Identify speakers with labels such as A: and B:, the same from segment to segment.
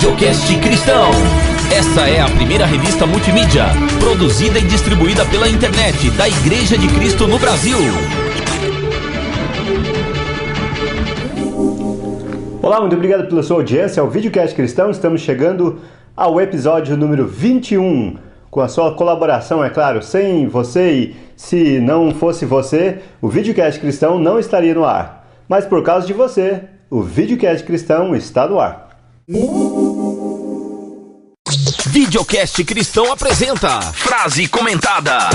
A: Videocast Cristão. Essa é a primeira revista multimídia, produzida e distribuída pela internet da Igreja de Cristo no Brasil.
B: Olá, muito obrigado pela sua audiência ao Videocast Cristão. Estamos chegando ao episódio número 21, com a sua colaboração, é claro. Sem você e se não fosse você, o Videocast Cristão não estaria no ar. Mas por causa de você, o Videocast Cristão está no ar.
A: Videocast Cristão apresenta Frase Comentada.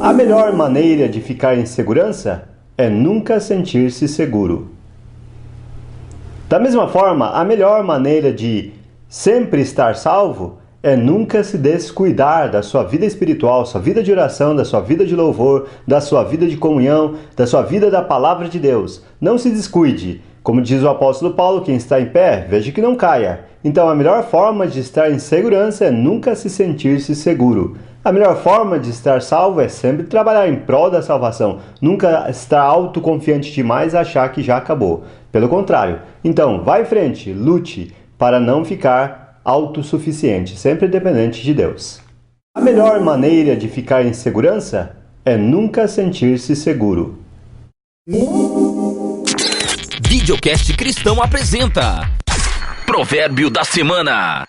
B: A melhor maneira de ficar em segurança é nunca sentir-se seguro. Da mesma forma, a melhor maneira de sempre estar salvo é nunca se descuidar da sua vida espiritual, sua vida de oração, da sua vida de louvor, da sua vida de comunhão, da sua vida da palavra de Deus. Não se descuide. Como diz o apóstolo Paulo, quem está em pé, veja que não caia. Então a melhor forma de estar em segurança é nunca se sentir-se seguro. A melhor forma de estar salvo é sempre trabalhar em prol da salvação. Nunca estar autoconfiante demais e achar que já acabou. Pelo contrário. Então, vá em frente, lute para não ficar autossuficiente, sempre dependente de Deus. A melhor maneira de ficar em segurança é nunca sentir-se seguro.
A: Videocast Cristão apresenta Provérbio da Semana.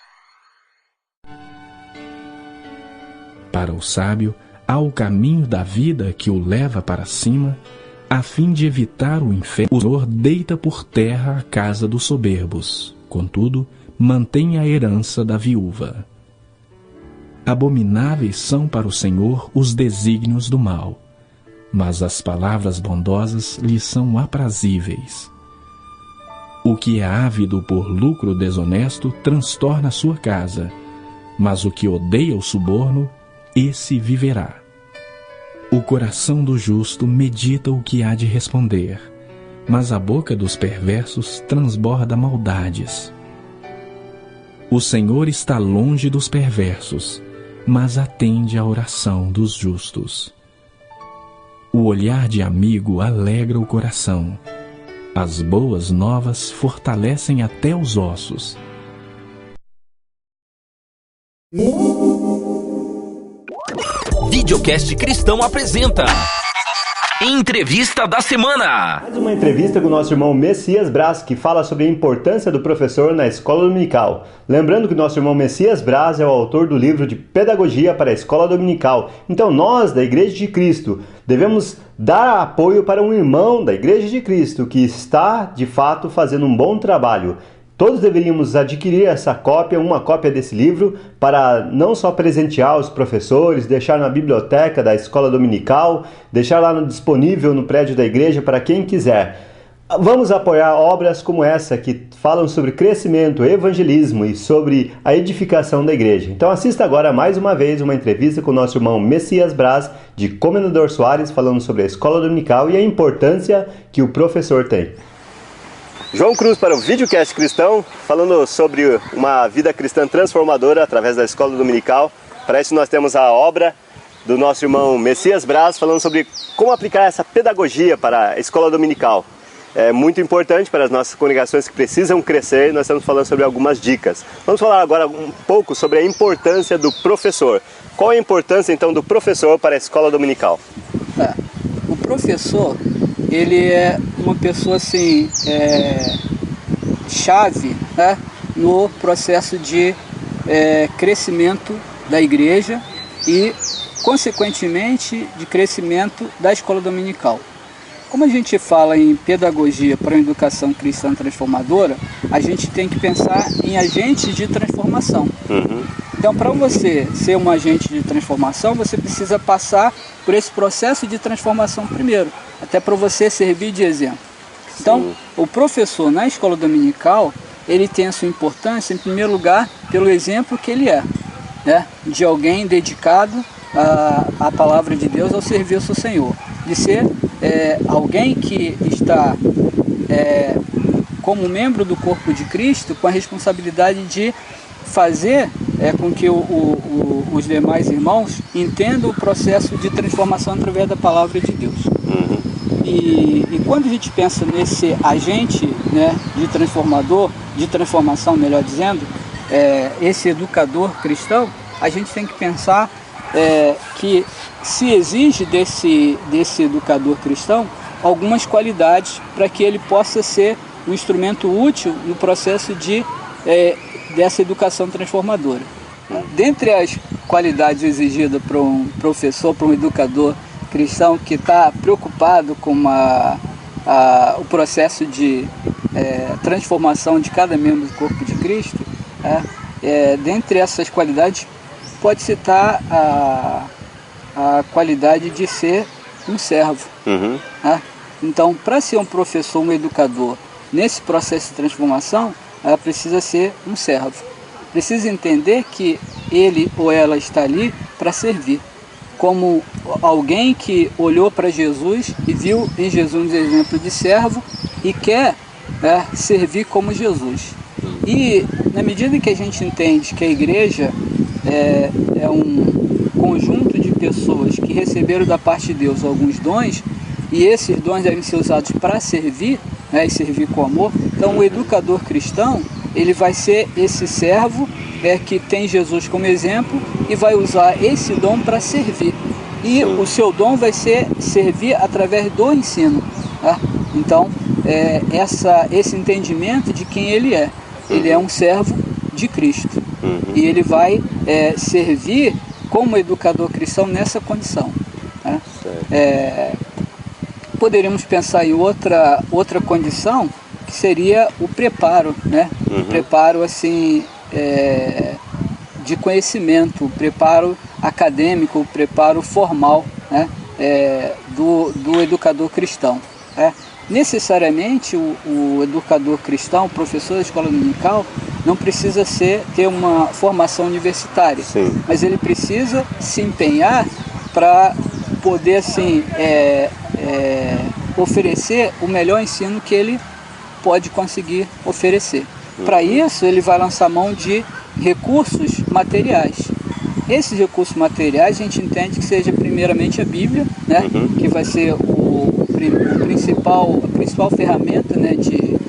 C: Para o sábio, há o caminho da vida que o leva para cima, a fim de evitar o inferno. O Senhor deita por terra a casa dos soberbos, contudo, mantém a herança da viúva. Abomináveis são para o Senhor os desígnios do mal, mas as palavras bondosas lhe são aprazíveis. O que é ávido por lucro desonesto transtorna sua casa, mas o que odeia o suborno, esse viverá. O coração do justo medita o que há de responder, mas a boca dos perversos transborda maldades. O Senhor está longe dos perversos, mas atende à oração dos justos. O olhar de amigo alegra o coração. As boas novas fortalecem até os ossos.
A: Videocast Cristão apresenta Entrevista da Semana.
B: Mais uma entrevista com o nosso irmão Messias Braz, que fala sobre a importância do professor na escola dominical. Lembrando que o nosso irmão Messias Braz é o autor do livro de Pedagogia para a Escola Dominical. Então nós, da Igreja de Cristo, devemos dar apoio para um irmão da Igreja de Cristo que está, de fato, fazendo um bom trabalho. Todos deveríamos adquirir essa cópia, uma cópia desse livro, para não só presentear os professores, deixar na biblioteca da escola dominical, deixar lá disponível no prédio da igreja para quem quiser. Vamos apoiar obras como essa, que falam sobre crescimento, evangelismo e sobre a edificação da igreja. Então assista agora mais uma vez uma entrevista com o nosso irmão Messias Braz, de Comendador Soares, falando sobre a escola dominical e a importância que o professor tem. João Cruz para o Videocast Cristão, falando sobre uma vida cristã transformadora através da escola dominical. Para isso nós temos a obra do nosso irmão Messias Braz, falando sobre como aplicar essa pedagogia para a escola dominical. É muito importante para as nossas congregações que precisam crescer, nós estamos falando sobre algumas dicas. Vamos falar agora um pouco sobre a importância do professor. Qual é a importância então do professor para a escola dominical?
D: O professor, ele é uma pessoa assim, chave, né, no processo de crescimento da igreja e, consequentemente, de crescimento da escola dominical. Como a gente fala em pedagogia para uma educação cristã transformadora, a gente tem que pensar em agentes de transformação. Então, para você ser um agente de transformação, você precisa passar por esse processo de transformação primeiro, até para você servir de exemplo. Então, o professor na escola dominical, ele tem a sua importância, em primeiro lugar, pelo exemplo que ele é, né? De alguém dedicado à palavra de Deus, ao serviço ao Senhor. De ser alguém que está como membro do corpo de Cristo, com a responsabilidade de fazer com que os demais irmãos entendam o processo de transformação através da palavra de Deus. E quando a gente pensa nesse agente, né, de transformação, melhor dizendo, esse educador cristão, a gente tem que pensar que se exige desse educador cristão algumas qualidades para que ele possa ser um instrumento útil no processo dessa educação transformadora. Dentre as qualidades exigidas para um professor, para um educador cristão que está preocupado com o processo de transformação de cada membro do corpo de Cristo, dentre essas qualidades pode citar a qualidade de ser um servo. Então, para ser um professor, um educador, nesse processo de transformação, ela precisa ser um servo. Precisa entender que ele ou ela está ali para servir, como alguém que olhou para Jesus e viu em Jesus um exemplo de servo e quer servir como Jesus. E na medida que a gente entende que a igreja é um conjunto de pessoas que receberam da parte de Deus alguns dons, e esses dons devem ser usados para servir, e servir com amor, então o educador cristão, ele vai ser esse servo que tem Jesus como exemplo e vai usar esse dom para servir. E o seu dom vai ser servir através do ensino. Então, esse entendimento de quem ele é. Ele é um servo de Cristo. E ele vai servir como educador cristão nessa condição. Poderíamos pensar em outra condição, que seria o preparo, né? O preparo assim, de conhecimento, o preparo acadêmico, o preparo formal, né? Do educador cristão. Necessariamente o educador cristão, o professor da escola dominical, não precisa ter uma formação universitária, mas ele precisa se empenhar para poder assim, oferecer o melhor ensino que ele pode conseguir oferecer. Para isso, ele vai lançar mão de recursos materiais. Esses recursos materiais a gente entende que seja primeiramente a Bíblia, né? Que vai ser a principal ferramenta, né, de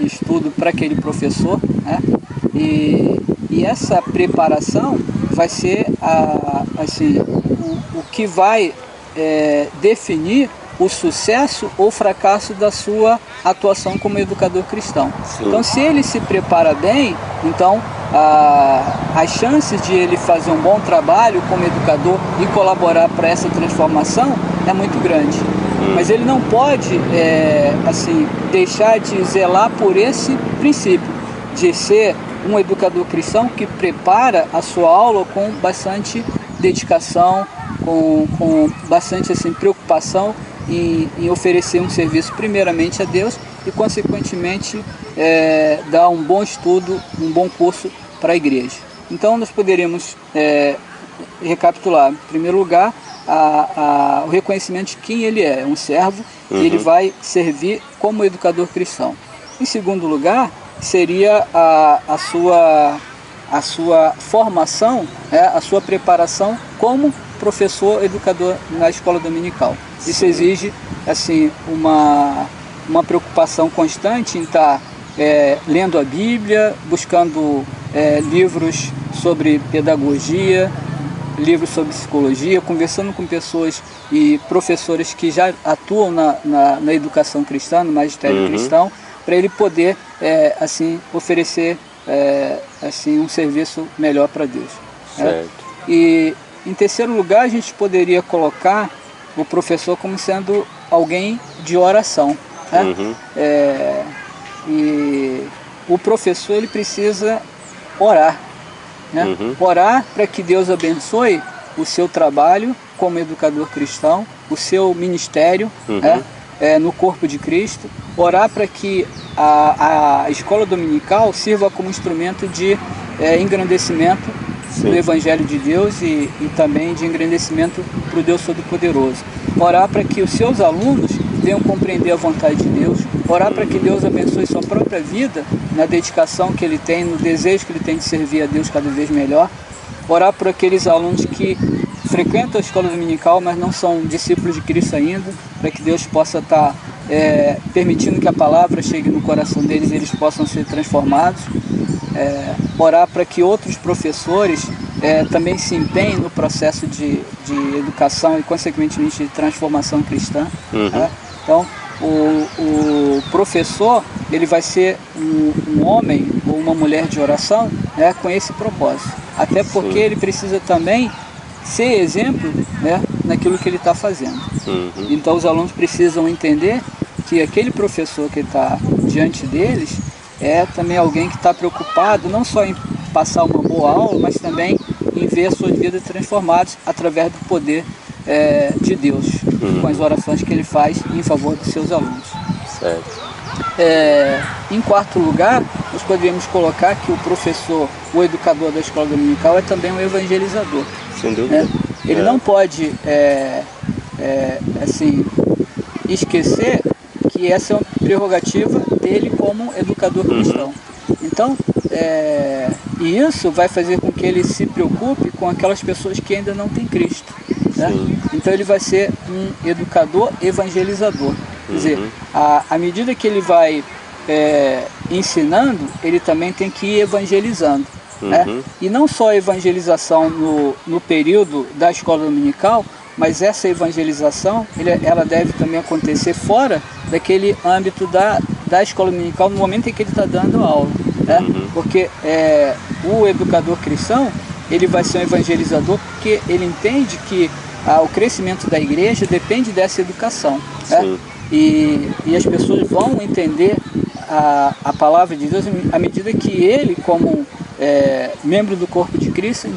D: estudo para aquele professor, né? E essa preparação vai ser o que vai definir o sucesso ou fracasso da sua atuação como educador cristão. Então, se ele se prepara bem, então as chances de ele fazer um bom trabalho como educador e colaborar para essa transformação é muito grande. Mas ele não pode deixar de zelar por esse princípio, de ser um educador cristão que prepara a sua aula com bastante dedicação, com bastante preocupação em oferecer um serviço primeiramente a Deus e consequentemente dar um bom estudo, um bom curso para a igreja. Então nós poderíamos recapitular, em primeiro lugar, o reconhecimento de quem ele é um servo, e ele vai servir como educador cristão. Em segundo lugar, seria a sua formação, a sua preparação como professor educador na escola dominical. Isso exige uma preocupação constante em estar lendo a Bíblia, buscando livros sobre pedagogia, livros sobre psicologia, conversando com pessoas e professores que já atuam na educação cristã, no magistério cristão, para ele poder oferecer um serviço melhor para Deus. E em terceiro lugar, a gente poderia colocar o professor como sendo alguém de oração. E o professor, ele precisa orar, né? Orar para que Deus abençoe o seu trabalho como educador cristão, o seu ministério no corpo de Cristo. Orar para que a escola dominical sirva como instrumento de engrandecimento do Evangelho de Deus e também de engrandecimento para o Deus Todo-Poderoso. Orar para que os seus alunos venham compreender a vontade de Deus, orar para que Deus abençoe sua própria vida, na dedicação que ele tem, no desejo que ele tem de servir a Deus cada vez melhor, orar por aqueles alunos que frequentam a escola dominical, mas não são discípulos de Cristo ainda, para que Deus possa estar permitindo que a palavra chegue no coração deles e eles possam ser transformados. Orar para que outros professores também se empenhem no processo de educação e, consequentemente, de transformação cristã. Então, o professor, ele vai ser um homem ou uma mulher de oração, com esse propósito. Até porque ele precisa também ser exemplo, naquilo que ele está fazendo. Então, os alunos precisam entender que aquele professor que está diante deles é também alguém que está preocupado não só em passar uma boa aula, mas também em ver as suas vidas transformadas através do poder de Deus, com as orações que ele faz em favor dos seus alunos.
B: Certo.
D: Em quarto lugar, nós poderíamos colocar que o professor, o educador da escola dominical é também um evangelizador.
B: Sem dúvida.
D: Ele não pode assim, esquecer que essa é uma prerrogativa dele como educador cristão. Então, e isso vai fazer com que ele se preocupe com aquelas pessoas que ainda não têm Cristo. Então ele vai ser um educador evangelizador. Quer dizer, à medida que ele vai ensinando, ele também tem que ir evangelizando. E não só a evangelização no período da escola dominical, mas essa evangelização ela deve também acontecer fora daquele âmbito da escola dominical, no momento em que ele está dando aula. Porque o educador cristão, ele vai ser um evangelizador porque ele entende que o crescimento da igreja depende dessa educação. E as pessoas vão entender a palavra de Deus à medida que ele, como membro do corpo de Cristo,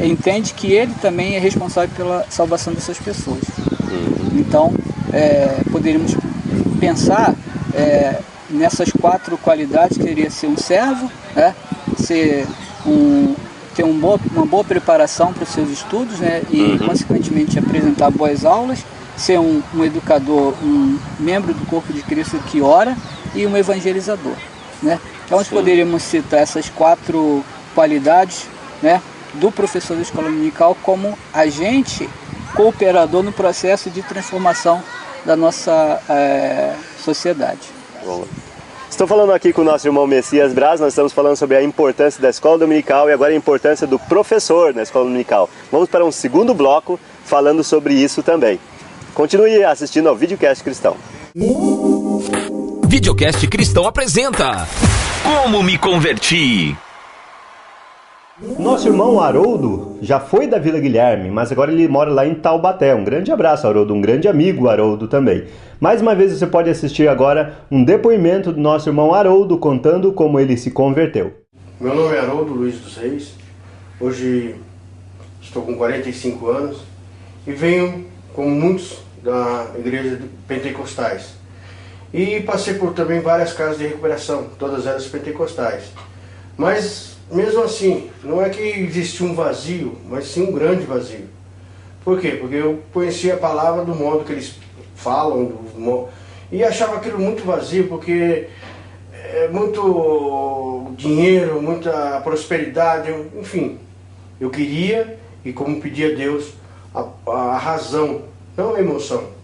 D: entende que ele também é responsável pela salvação dessas pessoas. Então, poderíamos pensar nessas 4 qualidades, que seria ser um servo, ter uma boa preparação para os seus estudos, e consequentemente apresentar boas aulas, ser um educador, um membro do corpo de Cristo que ora, e um evangelizador. Então nós poderíamos citar essas 4 qualidades do professor da escola dominical como agente cooperador no processo de transformação da nossa sociedade.
B: Bom. Estou falando aqui com o nosso irmão Messias Braz, nós estamos falando sobre a importância da escola dominical e agora a importância do professor na escola dominical. Vamos para um segundo bloco falando sobre isso também. Continue assistindo ao Videocast Cristão.
A: Videocast Cristão apresenta Como Me Converti.
B: Nosso irmão Haroldo já foi da Vila Guilherme, mas agora ele mora lá em Taubaté. Um grande abraço, Haroldo, um grande amigo, Haroldo, também. Mais uma vez você pode assistir agora um depoimento do nosso irmão Haroldo contando como ele se converteu.
E: Meu nome é Haroldo Luiz dos Reis, hoje estou com 45 anos e venho, como muitos, da igreja de pentecostais. E passei por também várias casas de recuperação, todas elas pentecostais. Mas, mesmo assim, não é que existia um vazio, mas sim um grande vazio. Por quê? Porque eu conhecia a palavra do modo que eles falam, e achava aquilo muito vazio, porque é muito dinheiro, muita prosperidade, enfim. Eu queria, e como pedia a Deus, a razão, não a emoção.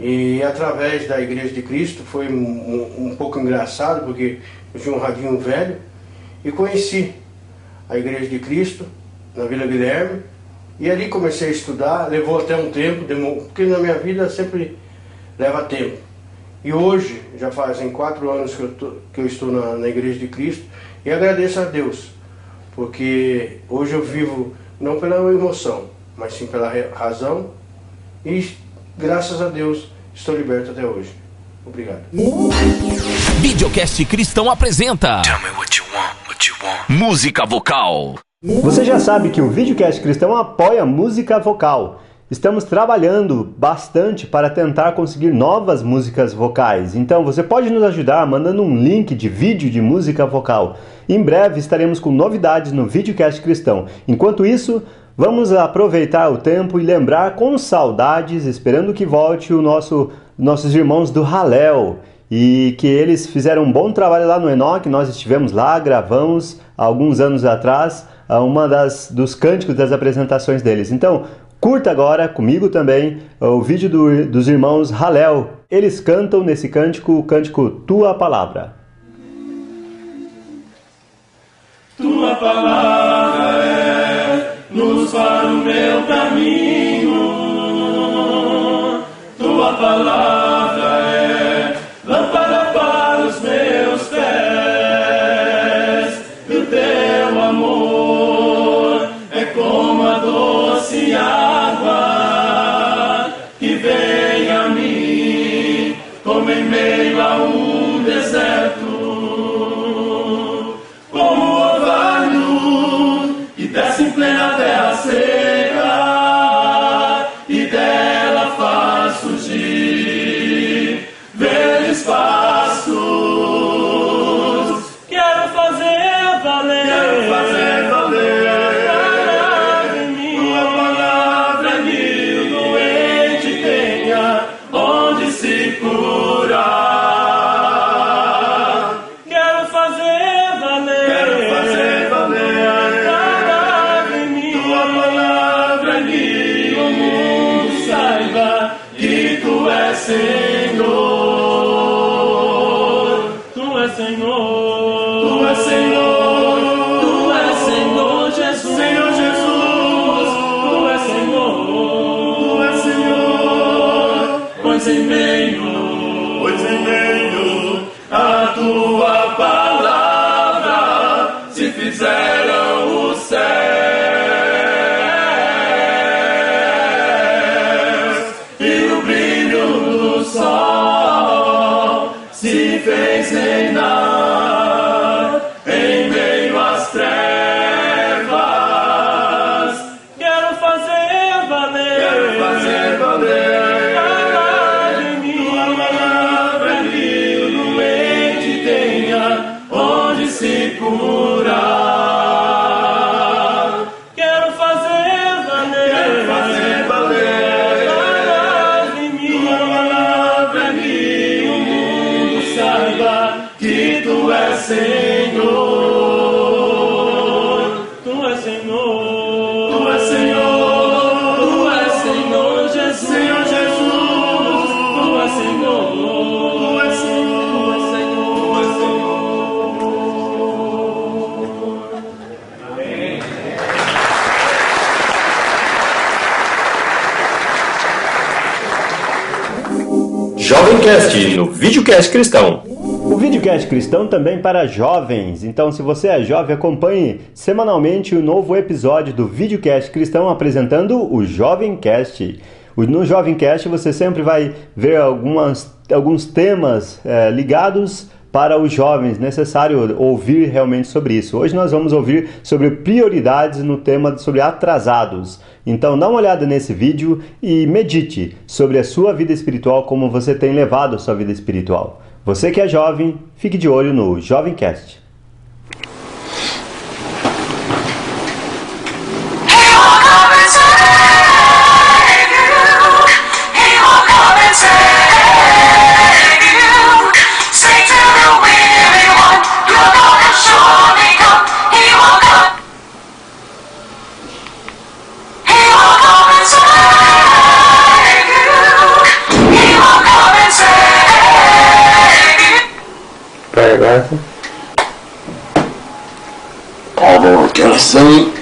E: E através da Igreja de Cristo foi um pouco engraçado, porque eu tinha um radinho velho e conheci a Igreja de Cristo na Vila Guilherme, e ali comecei a estudar. Levou até um tempo, porque na minha vida sempre leva tempo. E hoje, já fazem 4 anos que eu estou na Igreja de Cristo, e agradeço a Deus, porque hoje eu vivo não pela emoção, mas sim pela razão, e graças a Deus estou liberto até hoje. Obrigado.
A: Videocast Cristão apresenta Música Vocal.
B: Você já sabe que o Videocast Cristão apoia a música vocal. Estamos trabalhando bastante para tentar conseguir novas músicas vocais. Então você pode nos ajudar mandando um link de vídeo de música vocal. Em breve estaremos com novidades no Videocast Cristão. Enquanto isso, Vamos aproveitar o tempo e lembrar com saudades, esperando que volte nossos irmãos do Hallel, e que eles fizeram um bom trabalho lá no Enoque. Nós estivemos lá, gravamos há alguns anos atrás dos cânticos das apresentações deles. Então, curta agora, comigo também, o vídeo dos irmãos Hallel. Eles cantam nesse cântico o cântico Tua Palavra.
F: Tua palavra é luz para o meu caminho. Tua palavra é lâmpada para os meus pés. E o teu amor é como a doce água que vem a mim, como em meio a um deserto. Desce em plena terra seca e dela faz surgir verdes pastos. Quero fazer valer, tua palavra em mim, o doente tenha onde se curar. Quero fazer valer. Senhor, Tu és Senhor, Tu és Senhor, Tu és Senhor Jesus, Senhor Jesus, Tu és Senhor, Tu és Senhor, pois em meio a Tua palavra se fizeram os céus. Se fez reinar em meio às trevas. Quero fazer valer, tua palavra em mim, o doente tenha onde se curar. Quero fazer valer, tua palavra em mim, saiba que Tu és Senhor, Tu és Senhor, Tu és Senhor, Tu és Senhor Jesus, Senhor Jesus, Tu és Senhor, Tu és Senhor, Tu és Senhor. Amém.
G: Jovemcast no Videocast Cristão.
B: O Videocast Cristão também para jovens. Então, se você é jovem, acompanhe semanalmente o novo episódio do Videocast Cristão apresentando o Jovemcast. No Jovemcast você sempre vai ver alguns temas ligados para os jovens, necessário ouvir realmente sobre isso. Hoje nós vamos ouvir sobre prioridades no tema sobre atrasados. Então dá uma olhada nesse vídeo e medite sobre a sua vida espiritual, como você tem levado a sua vida espiritual. Você que é jovem, fique de olho no Jovemcast.
H: Oração.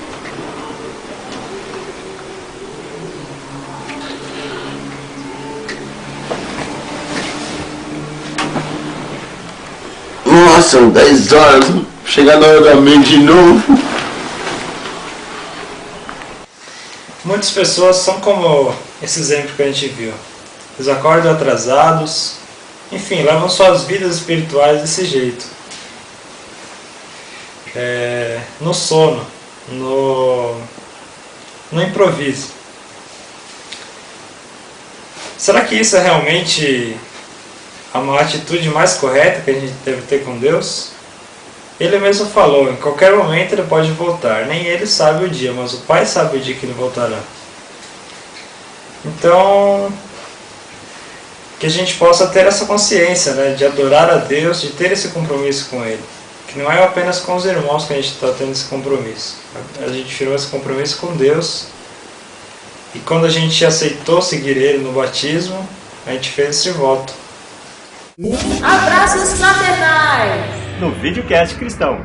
H: Nossa, são 10 horas. Chegando a hora da meia de novo.
I: Muitas pessoas são como esse exemplo que a gente viu. Eles acordam atrasados, enfim, levam suas vidas espirituais desse jeito. No sono, no improviso. Será que isso é realmente uma atitude mais correta que a gente deve ter com Deus? Ele mesmo falou, em qualquer momento ele pode voltar. Nem ele sabe o dia, mas o Pai sabe o dia que ele voltará. Então, que a gente possa ter essa consciência, né, de adorar a Deus, de ter esse compromisso com Ele. Que não é apenas com os irmãos que a gente está tendo esse compromisso. A gente firmou esse compromisso com Deus. E quando a gente aceitou seguir Ele no batismo, a gente fez esse voto.
J: Abraços fraternais!
B: No Videocast Cristão.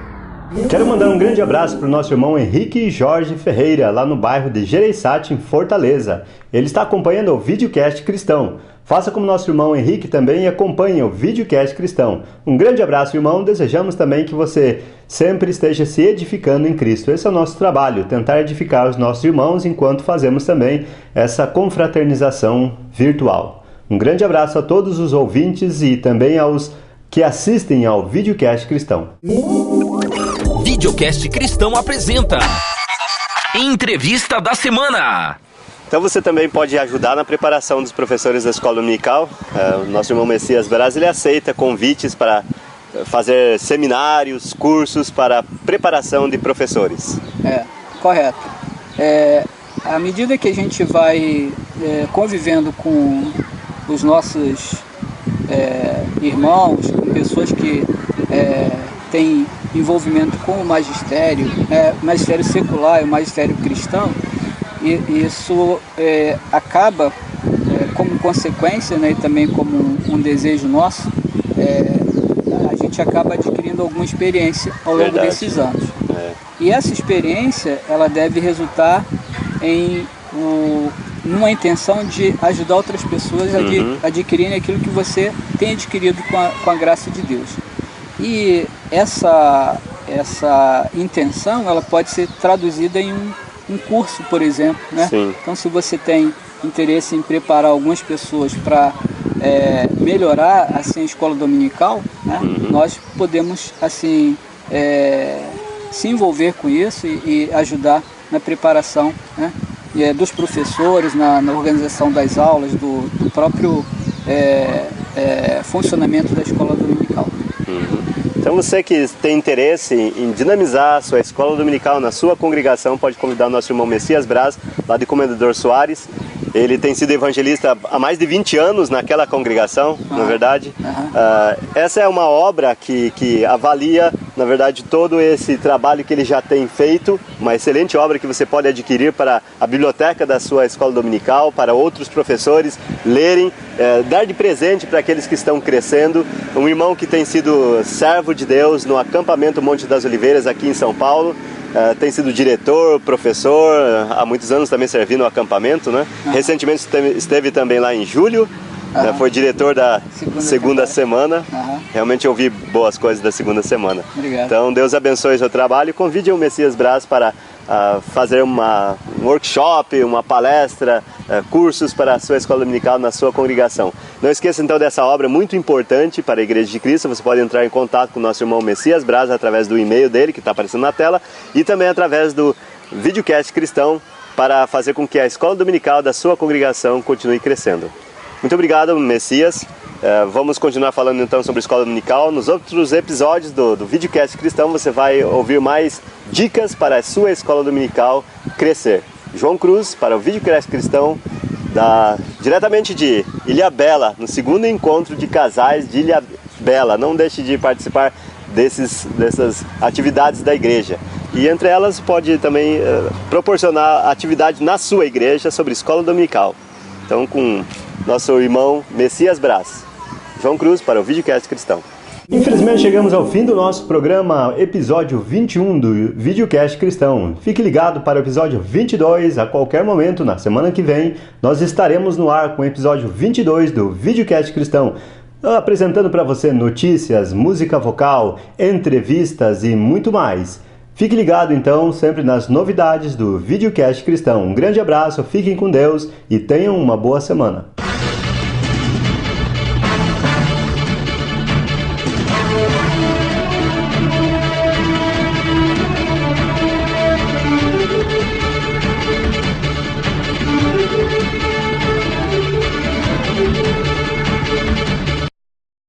B: Quero mandar um grande abraço para o nosso irmão Henrique Jorge Ferreira, lá no bairro de Gereissati, em Fortaleza. Ele está acompanhando o Videocast Cristão. Faça como nosso irmão Henrique também e acompanhe o Videocast Cristão. Um grande abraço, irmão. Desejamos também que você sempre esteja se edificando em Cristo. Esse é o nosso trabalho, tentar edificar os nossos irmãos enquanto fazemos também essa confraternização virtual. Um grande abraço a todos os ouvintes e também aos que assistem ao Videocast Cristão.
A: Videocast Cristão apresenta Entrevista da Semana.
B: Então você também pode ajudar na preparação dos professores da escola dominical. O nosso irmão Messias Braz, ele aceita convites para fazer seminários, cursos para preparação de professores.
D: Correto. À medida que a gente vai convivendo com os nossos irmãos, com pessoas que têm envolvimento com o magistério, o magistério secular e o magistério cristão, e isso acaba, como consequência, né, e também como um desejo nosso, a gente acaba adquirindo alguma experiência ao longo desses anos. E essa experiência, ela deve resultar em numa intenção de ajudar outras pessoas a adquirirem aquilo que você tem adquirido com a graça de Deus. E essa intenção, ela pode ser traduzida em um curso, por exemplo, né? Então, se você tem interesse em preparar algumas pessoas para melhorar assim a escola dominical, né? Nós podemos assim se envolver com isso e ajudar na preparação, né? Dos professores, na organização das aulas, do próprio funcionamento da escola dominical.
B: Então você que tem interesse em dinamizar a sua escola dominical na sua congregação, pode convidar o nosso irmão Messias Braz, lá de Comendador Soares. Ele tem sido evangelista há mais de 20 anos naquela congregação, na verdade. Essa é uma obra que avalia, na verdade, todo esse trabalho que ele já tem feito, uma excelente obra que você pode adquirir para a biblioteca da sua escola dominical, para outros professores lerem, dar de presente para aqueles que estão crescendo. Um irmão que tem sido servo de Deus no acampamento Monte das Oliveiras aqui em São Paulo. Tem sido diretor, professor, há muitos anos também servindo no acampamento, né? Recentemente esteve também lá em julho, foi diretor da segunda semana. Realmente eu ouvi boas coisas da segunda semana.
D: Obrigado.
B: Então Deus abençoe o seu trabalho e convide o Messias Braz para fazer um workshop, uma palestra, cursos para a sua escola dominical na sua congregação. Não esqueça então dessa obra muito importante para a Igreja de Cristo. Você pode entrar em contato com o nosso irmão Messias Braz através do e-mail dele, que está aparecendo na tela, e também através do Videocast Cristão, para fazer com que a escola dominical da sua congregação continue crescendo. Muito obrigado, Messias. Vamos continuar falando então sobre a escola dominical. Nos outros episódios do Videocast Cristão você vai ouvir mais dicas para a sua escola dominical crescer. João Cruz para o Videocast Cristão, diretamente de Ilhabela, no segundo encontro de casais de Ilhabela. Não deixe de participar dessas atividades da igreja. E entre elas pode também proporcionar atividade na sua igreja sobre escola dominical. Então com nosso irmão Messias Braz. João Cruz para o Videocast Cristão. Infelizmente chegamos ao fim do nosso programa, episódio 21 do Videocast Cristão. Fique ligado para o episódio 22, a qualquer momento, na semana que vem, nós estaremos no ar com o episódio 22 do Videocast Cristão, apresentando para você notícias, música vocal, entrevistas e muito mais. Fique ligado então sempre nas novidades do Videocast Cristão. Um grande abraço, fiquem com Deus e tenham uma boa semana.